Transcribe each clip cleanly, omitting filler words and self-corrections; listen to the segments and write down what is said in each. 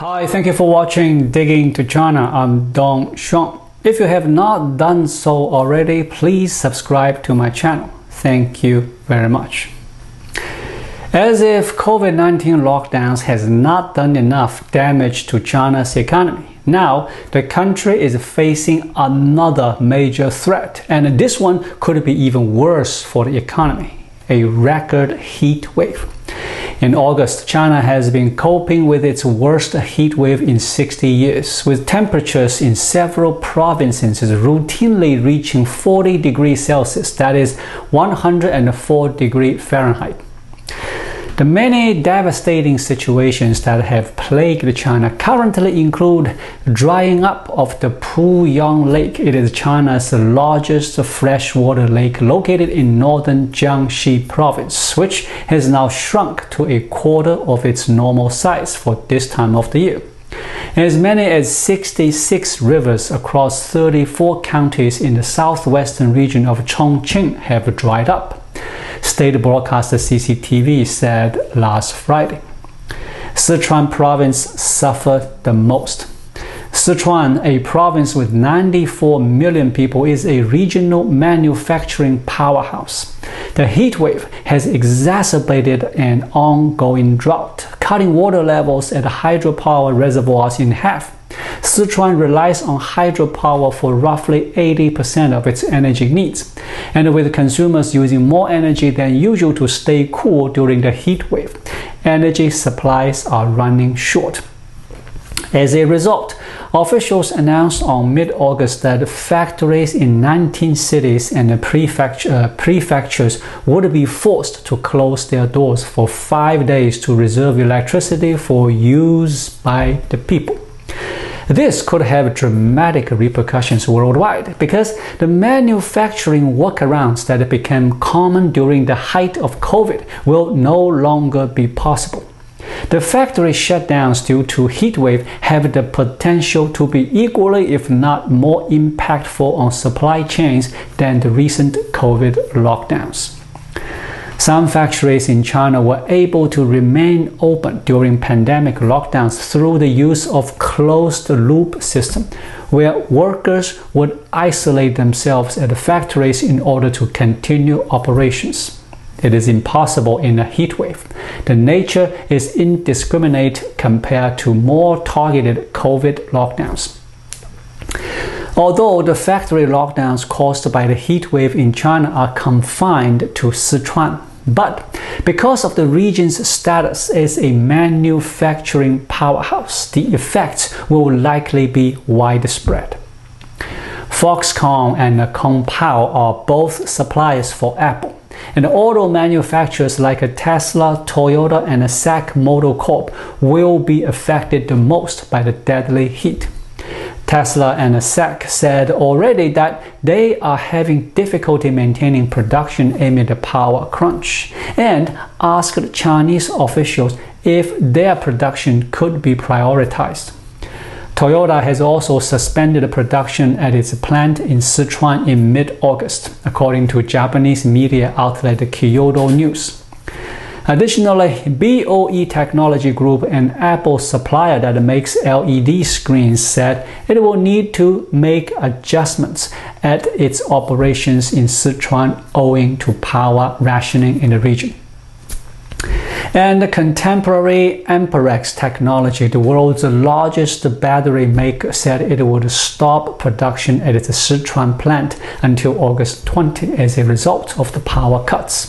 Hi, thank you for watching Digging to China. I'm Dong Shong. If you have not done so already, please subscribe to my channel. Thank you very much. As if COVID-19 lockdowns has not done enough damage to China's economy, now the country is facing another major threat, and this one could be even worse for the economy: a record heat wave. In August, China has been coping with its worst heat wave in 60 years, with temperatures in several provinces routinely reaching 40 degrees Celsius, that is 104 degrees Fahrenheit. The many devastating situations that have plagued China currently include drying up of the Puyang Lake. It is China's largest freshwater lake located in northern Jiangxi province, which has now shrunk to a quarter of its normal size for this time of the year. As many as 66 rivers across 34 counties in the southwestern region of Chongqing have dried up, state broadcaster CCTV said last Friday. Sichuan province suffered the most. Sichuan, a province with 94 million people, is a regional manufacturing powerhouse. The heat wave has exacerbated an ongoing drought, cutting water levels at hydropower reservoirs in half. Sichuan relies on hydropower for roughly 80% of its energy needs, and with consumers using more energy than usual to stay cool during the heat wave, energy supplies are running short. As a result, officials announced on mid-August that factories in 19 cities and prefectures would be forced to close their doors for 5 days to reserve electricity for use by the people. This could have dramatic repercussions worldwide because the manufacturing workarounds that became common during the height of COVID will no longer be possible. The factory shutdowns due to heat wave have the potential to be equally, if not more, impactful on supply chains than the recent COVID lockdowns. Some factories in China were able to remain open during pandemic lockdowns through the use of closed-loop system, where workers would isolate themselves at the factories in order to continue operations. It is impossible in a heat wave. The nature is indiscriminate compared to more targeted COVID lockdowns. Although the factory lockdowns caused by the heat wave in China are confined to Sichuan, but because of the region's status as a manufacturing powerhouse, the effects will likely be widespread. Foxconn and Compal are both suppliers for Apple, and auto manufacturers like Tesla, Toyota, and SAIC Motor Corp will be affected the most by the deadly heat. Tesla and SAIC said already that they are having difficulty maintaining production amid the power crunch, and asked Chinese officials if their production could be prioritized. Toyota has also suspended production at its plant in Sichuan in mid-August, according to Japanese media outlet Kyodo News. Additionally, BOE Technology Group, an Apple supplier that makes LED screens, said it will need to make adjustments at its operations in Sichuan owing to power rationing in the region. And the contemporary Amperex Technology, the world's largest battery maker, said it would stop production at its Sichuan plant until August 20 as a result of the power cuts.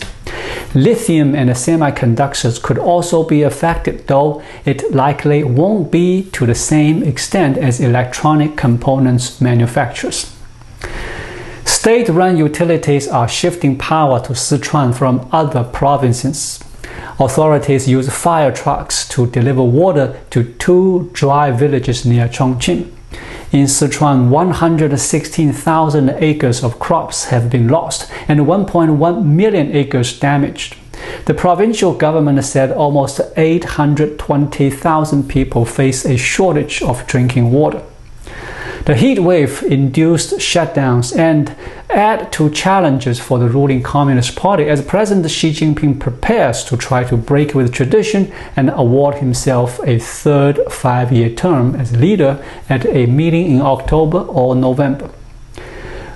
Lithium and semiconductors could also be affected, though it likely won't be to the same extent as electronic components manufacturers. State-run utilities are shifting power to Sichuan from other provinces. Authorities use fire trucks to deliver water to 2 dry villages near Chongqing. In Sichuan, 116,000 acres of crops have been lost and 1.1 million acres damaged. The provincial government said almost 820,000 people face a shortage of drinking water. The heat wave induced shutdowns and add to challenges for the ruling Communist Party as President Xi Jinping prepares to try to break with tradition and award himself a third 5-year term as leader at a meeting in October or November.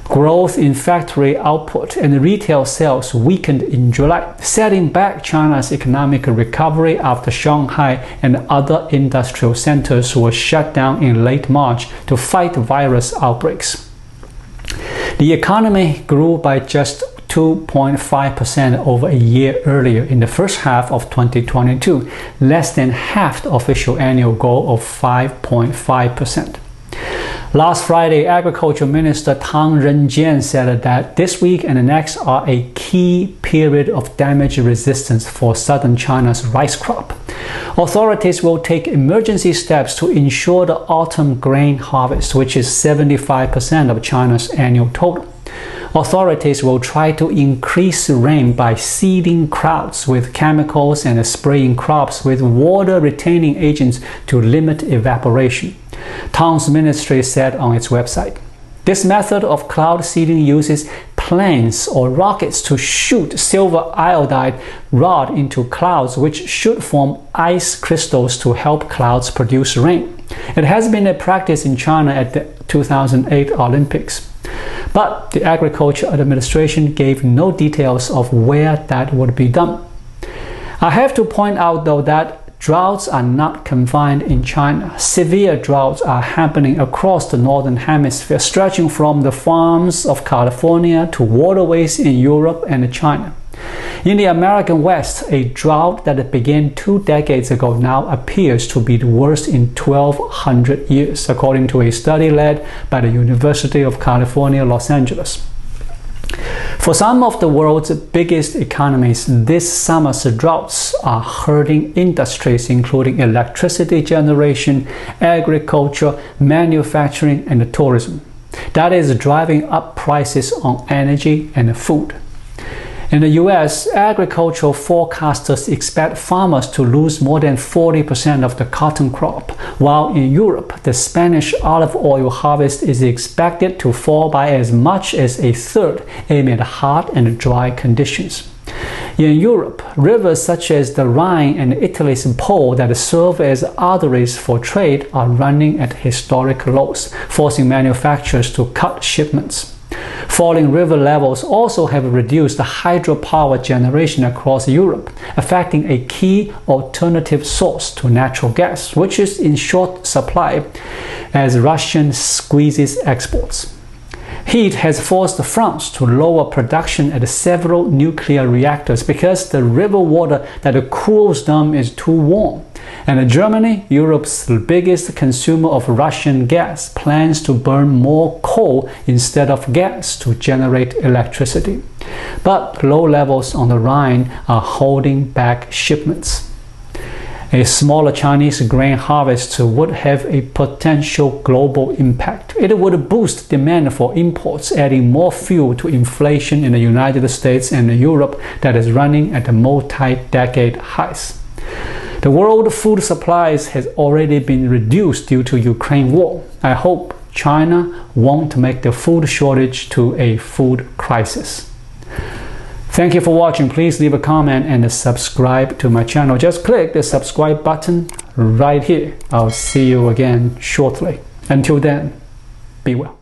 Growth in factory output and retail sales weakened in July, setting back China's economic recovery after Shanghai and other industrial centers were shut down in late March to fight virus outbreaks. The economy grew by just 2.5% over a year earlier in the first half of 2022, less than half the official annual goal of 5.5%. Last Friday, Agriculture Minister Tang Renjian said that this week and the next are a key period of damage resistance for southern China's rice crop. Authorities will take emergency steps to ensure the autumn grain harvest, which is 75% of China's annual total. Authorities will try to increase rain by seeding crops with chemicals and spraying crops with water-retaining agents to limit evaporation, Tang's ministry said on its website. This method of cloud seeding uses planes or rockets to shoot silver iodide rod into clouds, which should form ice crystals to help clouds produce rain. It has been a practice in China at the 2008 Olympics. But the Agriculture Administration gave no details of where that would be done. I have to point out, though, that droughts are not confined in China. Severe droughts are happening across the Northern Hemisphere, stretching from the farms of California to waterways in Europe and China. In the American West, a drought that began 2 decades ago now appears to be the worst in 1,200 years, according to a study led by the University of California, Los Angeles. For some of the world's biggest economies, this summer's droughts are hurting industries including electricity generation, agriculture, manufacturing, and tourism. That is driving up prices on energy and food. In the US, agricultural forecasters expect farmers to lose more than 40% of the cotton crop, while in Europe, the Spanish olive oil harvest is expected to fall by as much as a third amid hot and dry conditions. In Europe, rivers such as the Rhine and Italy's Po that serve as arteries for trade are running at historic lows, forcing manufacturers to cut shipments. Falling river levels also have reduced hydropower generation across Europe, affecting a key alternative source to natural gas, which is in short supply as Russia squeezes exports. Heat has forced France to lower production at several nuclear reactors because the river water that cools them is too warm. And Germany, Europe's biggest consumer of Russian gas, plans to burn more coal instead of gas to generate electricity. But low levels on the Rhine are holding back shipments. A smaller Chinese grain harvest would have a potential global impact. It would boost demand for imports, adding more fuel to inflation in the United States and Europe that is running at multi-decade highs. The world food supplies has already been reduced due to Ukraine war. I hope China won't make the food shortage to a food crisis. Thank you for watching. Please leave a comment and subscribe to my channel. Just click the subscribe button right here. I'll see you again shortly. Until then, be well.